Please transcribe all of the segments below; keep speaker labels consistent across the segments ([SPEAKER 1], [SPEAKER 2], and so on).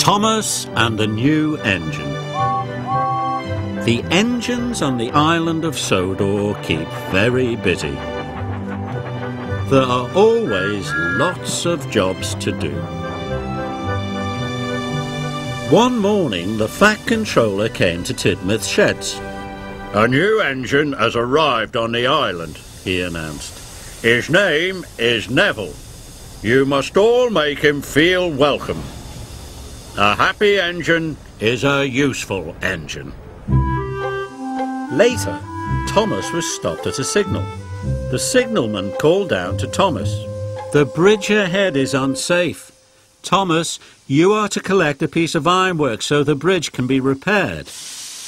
[SPEAKER 1] Thomas and the new engine. The engines on the island of Sodor keep very busy. There are always lots of jobs to do. One morning the Fat Controller came to Tidmouth Sheds. "A new engine has arrived on the island," he announced. "His name is Neville. You must all make him feel welcome. A happy engine is a useful engine." Later, Thomas was stopped at a signal. The signalman called down to Thomas. "The bridge ahead is unsafe. Thomas, you are to collect a piece of ironwork so the bridge can be repaired."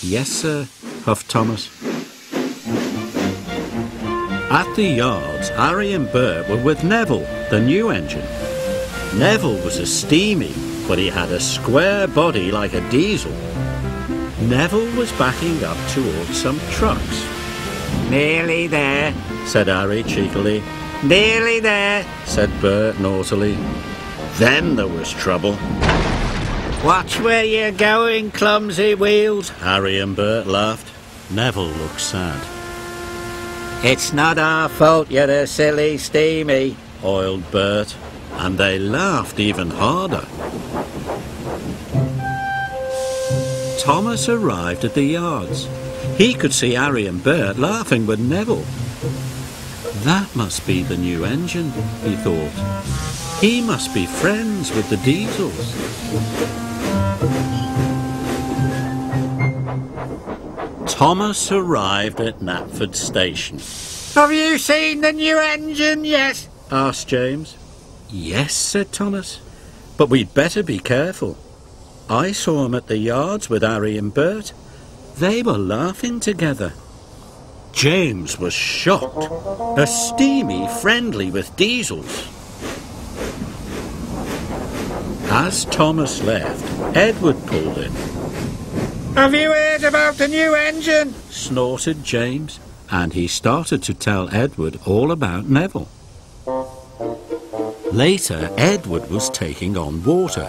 [SPEAKER 1] "Yes, sir," puffed Thomas. At the yards, Harry and Bert were with Neville, the new engine. Neville was a steamy, but he had a square body like a diesel. Neville was backing up towards some trucks. "Nearly there," said Harry cheekily. "Nearly there," said Bert naughtily. Then there was trouble. "Watch where you're going, clumsy wheels," Harry and Bert laughed. Neville looked sad. "It's not our fault you're a silly steamy," oiled Bert, and they laughed even harder. Thomas arrived at the yards. He could see Harry and Bert laughing with Neville. That must be the new engine, he thought. He must be friends with the Diesels. Thomas arrived at Knapford Station. "Have you seen the new engine yet?" asked James. "Yes," said Thomas, "but we'd better be careful. I saw him at the yards with Harry and Bert. They were laughing together." James was shocked. A steamy friendly with Diesels. As Thomas left, Edward pulled in. "Have you heard about the new engine?" snorted James, and he started to tell Edward all about Neville. Later, Edward was taking on water.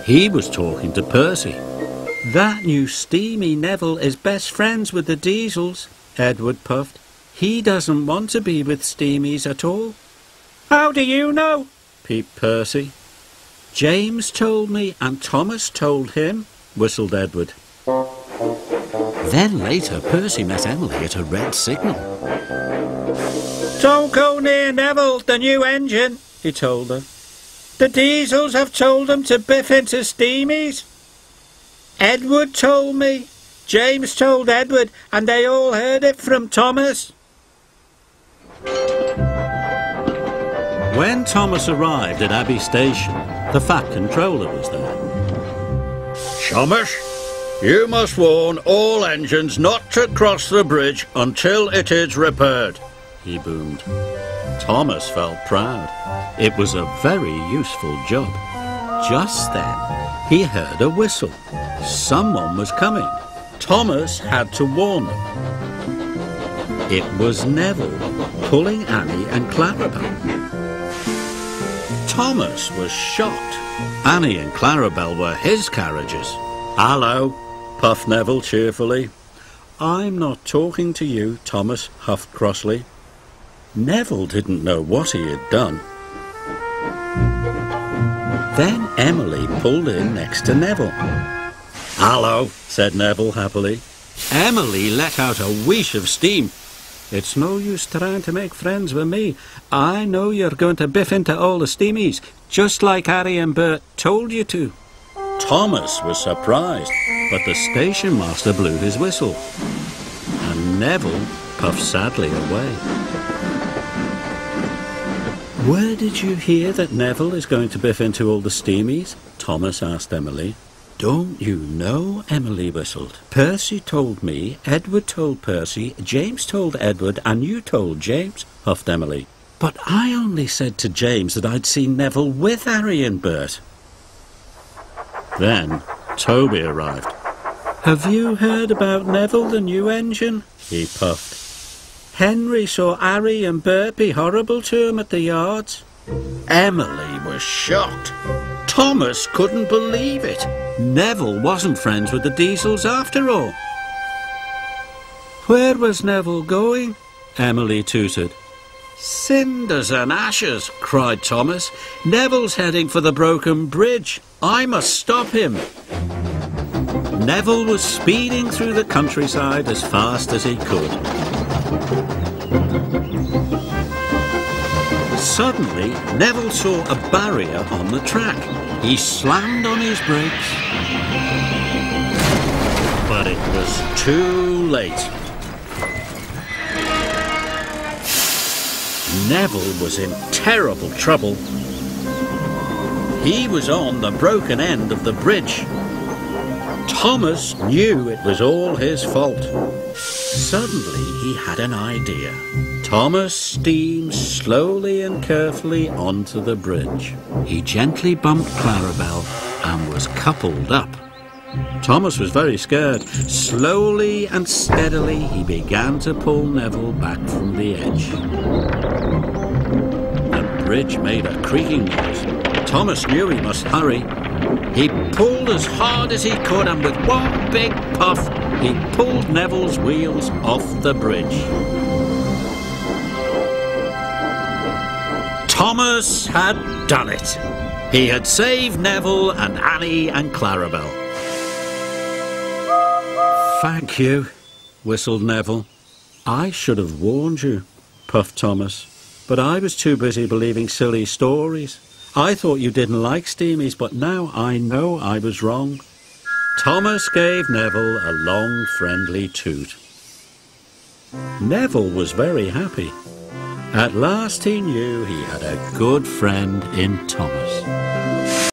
[SPEAKER 1] He was talking to Percy. "That new steamy Neville is best friends with the Diesels," Edward puffed. "He doesn't want to be with steamies at all." "How do you know?" peeped Percy. "James told me and Thomas told him," whistled Edward. Then later Percy met Emily at a red signal. "Don't go near Neville, the new engine," he told her. "The Diesels have told them to biff into steamies. Edward told me, James told Edward, and they all heard it from Thomas." When Thomas arrived at Abbey Station, the Fat Controller was there. "Thomas, you must warn all engines not to cross the bridge until it is repaired," he boomed. Thomas felt proud. It was a very useful job. Just then, he heard a whistle. Someone was coming. Thomas had to warn them. It was Neville, pulling Annie and Clarabel. Thomas was shocked. Annie and Clarabel were his carriages. "Hello," puffed Neville cheerfully. "I'm not talking to you," Thomas huffed crossly. Neville didn't know what he had done. Then Emily pulled in next to Neville. "Hello," said Neville happily. Emily let out a wheesh of steam. "It's no use trying to make friends with me. I know you're going to biff into all the steamies, just like Harry and Bert told you to." Thomas was surprised, but the station master blew his whistle, and Neville puffed sadly away. "Where did you hear that Neville is going to biff into all the steamies?" Thomas asked Emily. "Don't you know?" Emily whistled. "Percy told me, Edward told Percy, James told Edward, and you told James," huffed Emily. "But I only said to James that I'd seen Neville with Harry and Bert." Then Toby arrived. "Have you heard about Neville, the new engine?" he puffed. "Henry saw Harry and Bert be horrible to him at the yards." Emily was shocked. Thomas couldn't believe it. Neville wasn't friends with the Diesels after all. Where was Neville going? Emily tooted. Cinders and ashes, cried Thomas. Neville's heading for the broken bridge. I must stop him. Neville was speeding through the countryside as fast as he could. Suddenly, Neville saw a barrier on the track. He slammed on his brakes. But it was too late. Neville was in terrible trouble. He was on the broken end of the bridge. Thomas knew it was all his fault. Suddenly he had an idea. Thomas steamed slowly and carefully onto the bridge. He gently bumped Clarabel and was coupled up. Thomas was very scared. Slowly and steadily he began to pull Neville back from the edge. The bridge made a creaking noise. Thomas knew he must hurry. He pulled as hard as he could, and with one big puff, he pulled Neville's wheels off the bridge. Thomas had done it. He had saved Neville and Annie and Clarabel. Thank you, whistled Neville. I should have warned you, puffed Thomas, but I was too busy believing silly stories. I thought you didn't like steamies, but now I know I was wrong. Thomas gave Neville a long, friendly toot. Neville was very happy. At last he knew he had a good friend in Thomas.